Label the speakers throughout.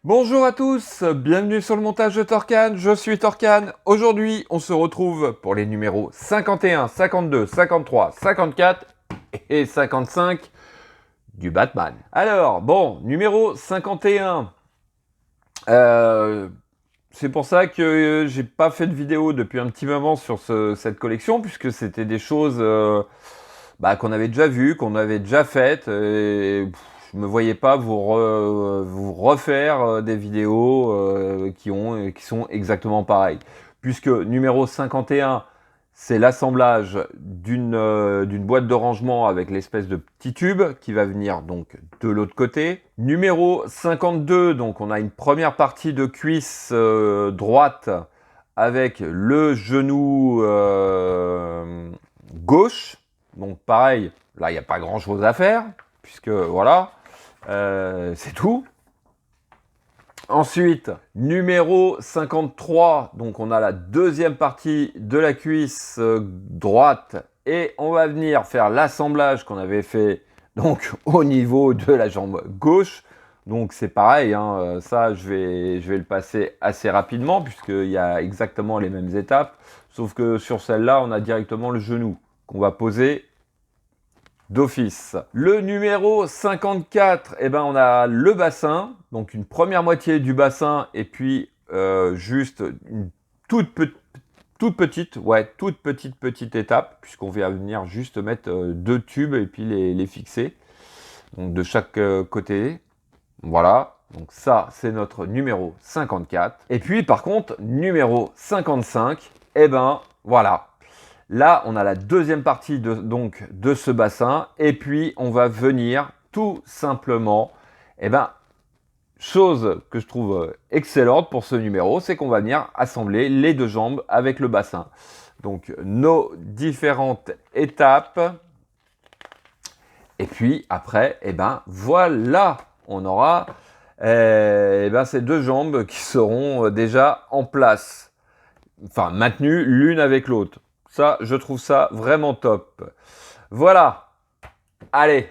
Speaker 1: Bonjour à tous, bienvenue sur le montage de Torcan, je suis Torcan. Aujourd'hui, on se retrouve pour les numéros 51, 52, 53, 54 et 55 du Batman. Alors, bon, numéro 51. C'est pour ça que j'ai pas fait de vidéo depuis un petit moment sur cette collection, puisque c'était des choses qu'on avait déjà vues, qu'on avait déjà faites, et je me voyais pas vous refaire des vidéos qui sont exactement pareilles. Puisque numéro 51, c'est l'assemblage d'une boîte de rangement avec l'espèce de petit tube qui va venir donc de l'autre côté. Numéro 52, donc on a une première partie de cuisse droite avec le genou gauche. Donc pareil, là il n'y a pas grand chose à faire, puisque voilà, c'est tout. Ensuite, numéro 53, donc on a la deuxième partie de la cuisse droite et on va venir faire l'assemblage qu'on avait fait donc au niveau de la jambe gauche. Donc c'est pareil, hein, ça je vais le passer assez rapidement puisqu'il y a exactement les mêmes étapes, sauf que sur celle-là on a directement le genou qu'on va poser d'office. Le numéro 54, eh ben, on a le bassin, donc une première moitié du bassin et puis juste une toute petite étape, puisqu'on va venir juste mettre deux tubes et puis les fixer, donc de chaque côté. Voilà, donc ça c'est notre numéro 54. Et puis par contre, numéro 55, eh ben voilà, là, on a la deuxième partie de ce bassin. Et puis, on va venir tout simplement, chose que je trouve excellente pour ce numéro, c'est qu'on va venir assembler les deux jambes avec le bassin. Donc, nos différentes étapes. Et puis, après, voilà, on aura ces deux jambes qui seront déjà en place. Enfin, maintenues l'une avec l'autre. Ça, je trouve ça vraiment top. Voilà. Allez,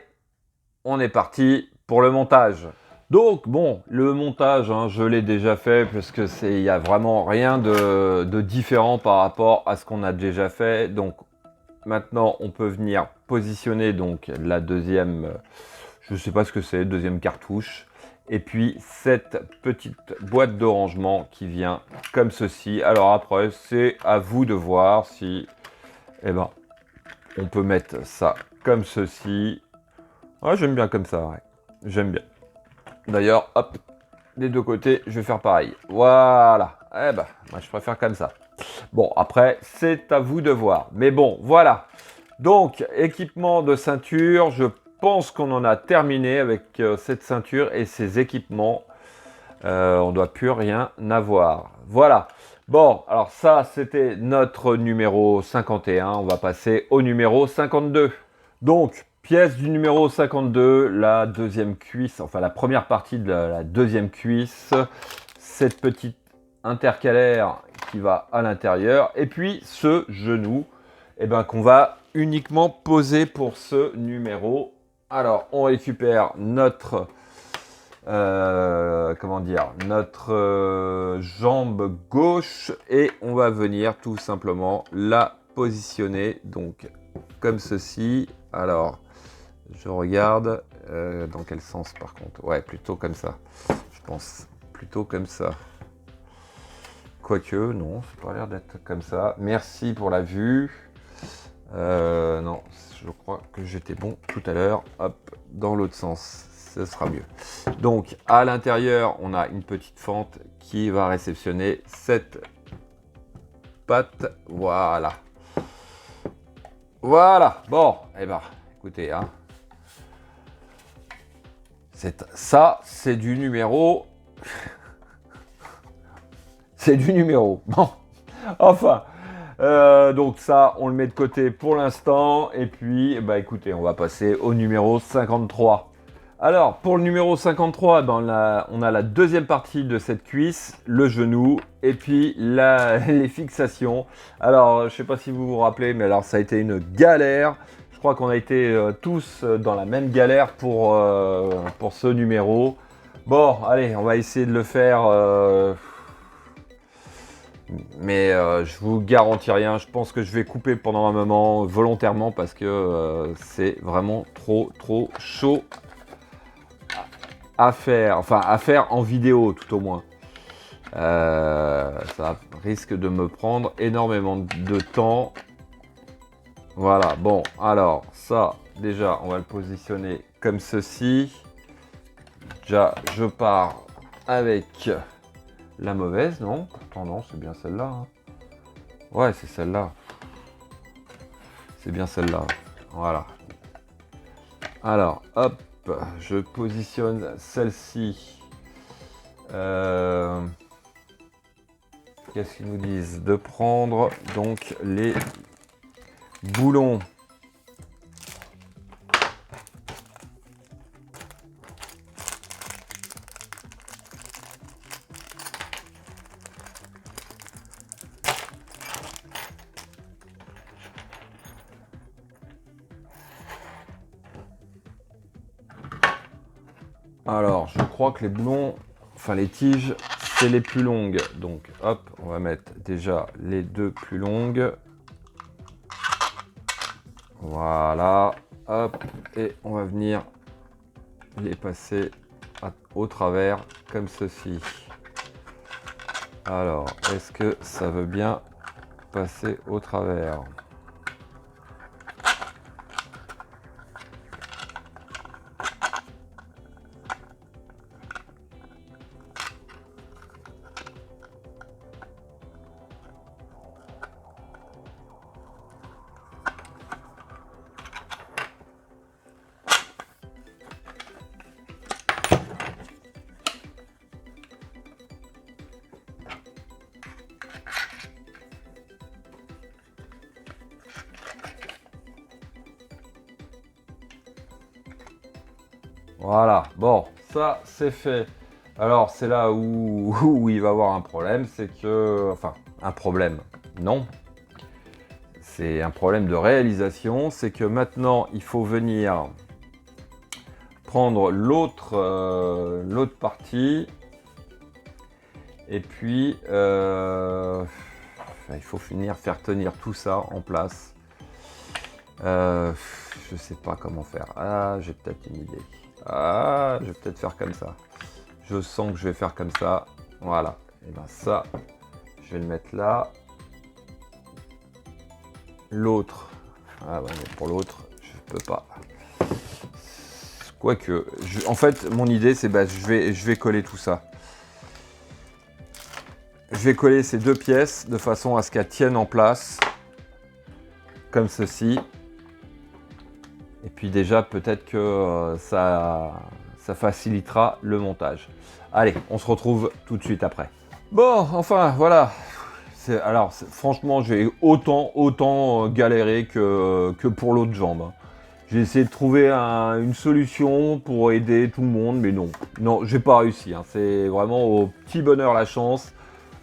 Speaker 1: on est parti pour le montage. Donc, bon, le montage, hein, je l'ai déjà fait parce que il n'y a vraiment rien de différent par rapport à ce qu'on a déjà fait. Donc, maintenant, on peut venir positionner donc la deuxième, je ne sais pas ce que c'est, deuxième cartouche. Et puis, cette petite boîte de rangement qui vient comme ceci. Alors après, c'est à vous de voir si, on peut mettre ça comme ceci. Ouais, j'aime bien comme ça, ouais. J'aime bien. D'ailleurs, hop, des deux côtés, je vais faire pareil. Voilà. Moi je préfère comme ça. Bon, après, c'est à vous de voir. Mais bon, voilà. Donc, équipement de ceinture, je pense qu'on en a terminé avec cette ceinture et ces équipements. On ne doit plus rien avoir. Voilà. Bon, alors ça, c'était notre numéro 51. On va passer au numéro 52. Donc, pièce du numéro 52, la deuxième cuisse, enfin la première partie de la deuxième cuisse. Cette petite intercalaire qui va à l'intérieur. Et puis, ce genou qu'on va uniquement poser pour ce numéro. Alors, on récupère notre notre jambe gauche et on va venir tout simplement la positionner donc comme ceci. Alors je regarde dans quel sens par contre, ouais, plutôt comme ça, je pense plutôt comme ça, quoique non, ça n'a pas l'air d'être comme ça. Merci pour la vue. Non, je crois que j'étais bon tout à l'heure. Hop, dans l'autre sens, ce sera mieux. Donc, à l'intérieur, on a une petite fente qui va réceptionner cette patte. Voilà. Voilà. Bon, écoutez, hein. Ça, c'est du numéro. C'est du numéro. Bon, enfin. Donc ça, on le met de côté pour l'instant. Et puis, écoutez, on va passer au numéro 53. Alors, pour le numéro 53, on a la deuxième partie de cette cuisse, le genou, et puis les fixations. Alors, je ne sais pas si vous vous rappelez, mais alors ça a été une galère. Je crois qu'on a été tous dans la même galère pour ce numéro. Bon, allez, on va essayer de le faire. Mais je vous garantis rien. Je pense que je vais couper pendant un moment volontairement parce que c'est vraiment trop chaud à faire. Enfin, à faire en vidéo tout au moins. Ça risque de me prendre énormément de temps. Voilà, bon, alors ça, déjà, on va le positionner comme ceci. Déjà, je pars avec la mauvaise, non? Pourtant, non, c'est bien celle-là. Hein. Ouais, c'est celle-là. C'est bien celle-là. Voilà. Alors, hop, je positionne celle-ci. Qu'est-ce qu'ils nous disent? De prendre donc les boulons. Alors, je crois que les boulons, enfin les tiges, c'est les plus longues. Donc, hop, on va mettre déjà les deux plus longues. Voilà, hop, et on va venir les passer au travers comme ceci. Alors, est-ce que ça veut bien passer au travers? Voilà, bon, ça c'est fait. Alors c'est là où il va y avoir un problème, c'est que... Enfin, un problème, non. C'est un problème de réalisation, c'est que maintenant il faut venir prendre l'autre partie. Et puis, il faut finir faire tenir tout ça en place. Je sais pas comment faire. Ah, j'ai peut-être une idée. Ah, je vais peut-être faire comme ça. Je sens que je vais faire comme ça. Voilà. Et bien ça, je vais le mettre là. L'autre. Ah ouais, mais pour l'autre, je peux pas. Quoique, en fait, mon idée, c'est bah, je vais coller tout ça. Je vais coller ces deux pièces de façon à ce qu'elles tiennent en place. Comme ceci. Et puis déjà, peut-être que ça facilitera le montage. Allez, on se retrouve tout de suite après. Bon, enfin, voilà. Alors, franchement, j'ai autant galéré que pour l'autre jambe. J'ai essayé de trouver une solution pour aider tout le monde, mais non. Non, j'ai pas réussi. Hein. C'est vraiment au petit bonheur la chance.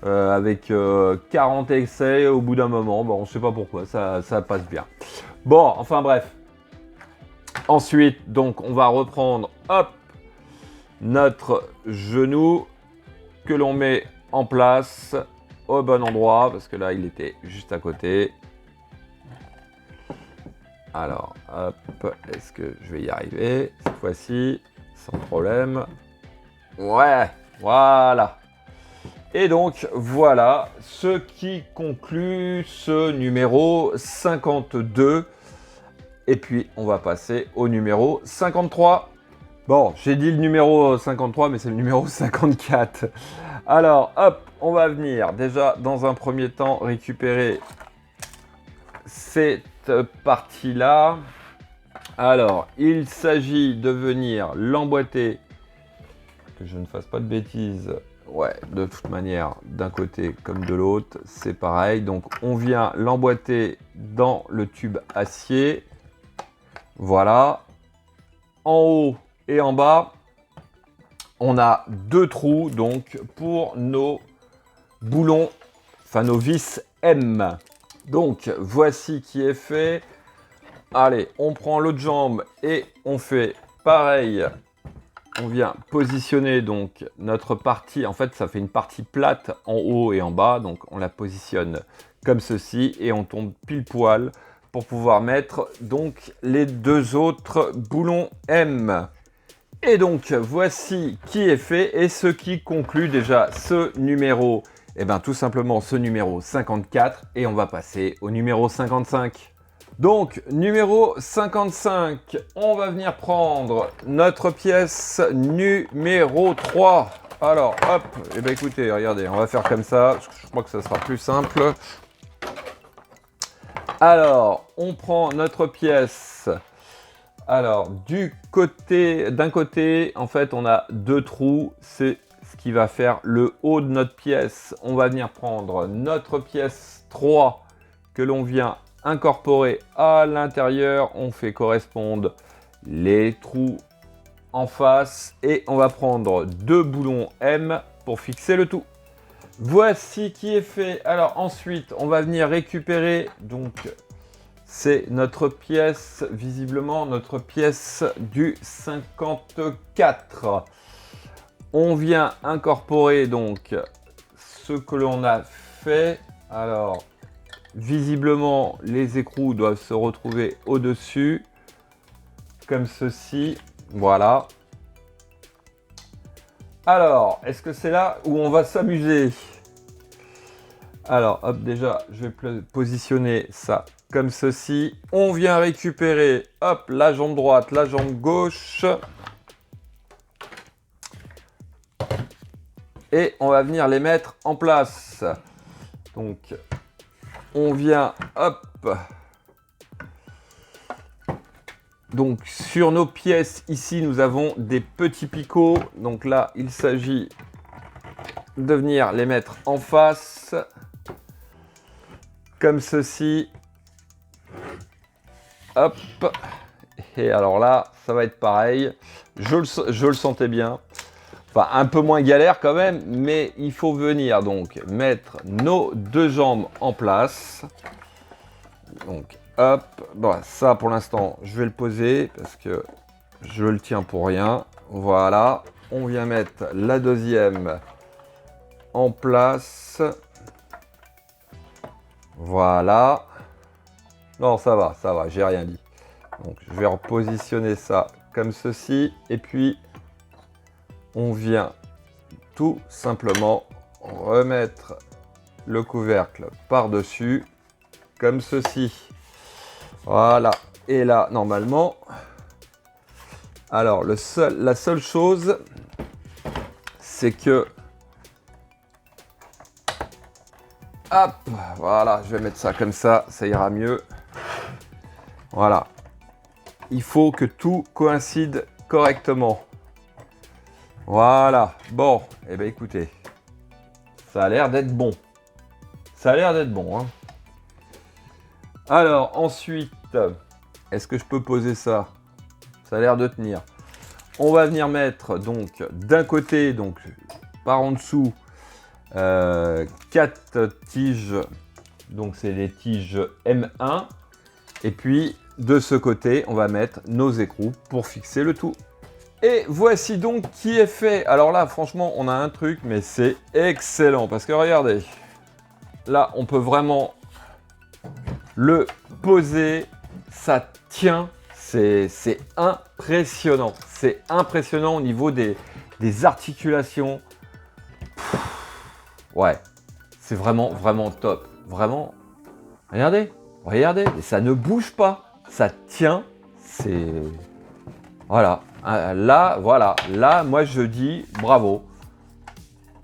Speaker 1: Avec 40 essais, au bout d'un moment, bon, on ne sait pas pourquoi, ça passe bien. Bon, enfin bref. Ensuite, donc, on va reprendre, hop, notre genou que l'on met en place au bon endroit, parce que là, il était juste à côté. Alors, hop, est-ce que je vais y arriver cette fois-ci, sans problème? Ouais, voilà. Et donc, voilà ce qui conclut ce numéro 52. Et puis, on va passer au numéro 53. Bon, j'ai dit le numéro 53, mais c'est le numéro 54. Alors, hop, on va venir déjà, dans un premier temps, récupérer cette partie-là. Alors, il s'agit de venir l'emboîter, que je ne fasse pas de bêtises. Ouais, de toute manière, d'un côté comme de l'autre, c'est pareil. Donc, on vient l'emboîter dans le tube acier. Voilà. En haut et en bas, on a deux trous donc pour nos boulons, enfin nos vis M. Donc, voici qui est fait. Allez, on prend l'autre jambe et on fait pareil on vient positionner donc notre partie. En fait, ça fait une partie plate en haut et en bas. Donc, on la positionne comme ceci et on tombe pile poil pour pouvoir mettre donc les deux autres boulons M. Et donc, voici qui est fait et ce qui conclut déjà ce numéro. Et bien, tout simplement ce numéro 54 et on va passer au numéro 55. Donc, numéro 55, on va venir prendre notre pièce numéro 3. Alors, hop, et bien écoutez, regardez, on va faire comme ça, je crois que ça sera plus simple. Alors, on prend notre pièce. Alors, d'un côté, en fait, on a deux trous, c'est ce qui va faire le haut de notre pièce. On va venir prendre notre pièce 3 que l'on vient incorporer à l'intérieur. On fait correspondre les trous en face et on va prendre deux boulons M pour fixer le tout. Voici qui est fait. Alors ensuite, on va venir récupérer, donc c'est notre pièce, visiblement notre pièce du 54. On vient incorporer donc ce que l'on a fait. Alors, visiblement, les écrous doivent se retrouver au-dessus, comme ceci. Voilà. Alors, est-ce que c'est là où on va s'amuser? Alors, hop, déjà, je vais positionner ça comme ceci. On vient récupérer, hop, la jambe droite, la jambe gauche. Et on va venir les mettre en place. Donc, on vient, hop. Donc, sur nos pièces, ici, nous avons des petits picots. Donc là, il s'agit de venir les mettre en face. Comme ceci. Hop. Et alors là, ça va être pareil. Je le sentais bien. Enfin, un peu moins galère quand même, mais il faut venir donc mettre nos deux jambes en place. Donc, hop. Bon, ça pour l'instant, je vais le poser parce que je le tiens pour rien. Voilà. On vient mettre la deuxième en place. Voilà. Non, ça va, j'ai rien dit. Donc, je vais repositionner ça comme ceci. Et puis, on vient tout simplement remettre le couvercle par-dessus, comme ceci. Voilà. Et là, normalement, alors, la seule chose, c'est que hop, voilà, je vais mettre ça comme ça ira mieux. Voilà. Il faut que tout coïncide correctement. Voilà. Bon, et bien écoutez, ça a l'air d'être bon. Ça a l'air d'être bon, hein. Alors, ensuite, est-ce que je peux poser ça? Ça a l'air de tenir. On va venir mettre, donc, d'un côté, donc, par en dessous, 4 tiges, donc c'est les tiges M1, et puis de ce côté on va mettre nos écrous pour fixer le tout. Et voici donc qui est fait. Alors là franchement on a un truc, mais c'est excellent parce que regardez, là on peut vraiment le poser, ça tient, c'est impressionnant, c'est impressionnant au niveau des articulations. Ouais, c'est vraiment, vraiment top. Vraiment, regardez, et ça ne bouge pas. Ça tient, c'est... Voilà. Là, moi, je dis bravo.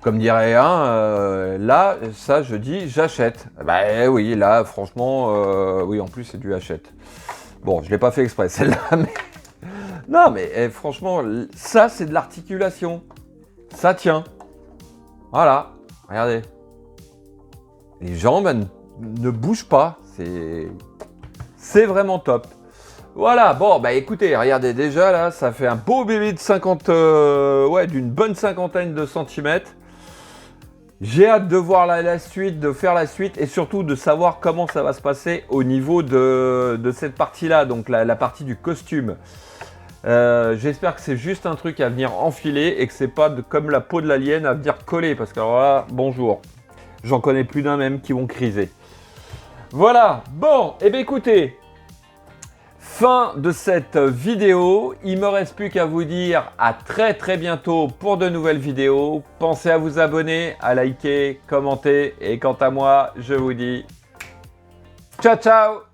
Speaker 1: Comme dirait un, là, ça, je dis j'achète. Bah oui, là, franchement, oui, en plus, c'est du achète. Bon, je ne l'ai pas fait exprès, celle-là, mais... Non, mais franchement, ça, c'est de l'articulation. Ça tient. Voilà. Regardez, les jambes ne bougent pas, c'est vraiment top. Voilà, bon, bah écoutez, regardez déjà là, ça fait un beau bébé de 50, ouais, d'une bonne cinquantaine de centimètres. J'ai hâte de voir la suite, de faire la suite et surtout de savoir comment ça va se passer au niveau de cette partie-là, donc la partie du costume. J'espère que c'est juste un truc à venir enfiler et que c'est pas comme la peau de l'alien à venir coller. Parce que alors là, bonjour. J'en connais plus d'un même qui vont criser. Voilà, bon, et bien écoutez, fin de cette vidéo. Il me reste plus qu'à vous dire à très bientôt pour de nouvelles vidéos. Pensez à vous abonner, à liker, commenter. Et quant à moi, je vous dis ciao ciao.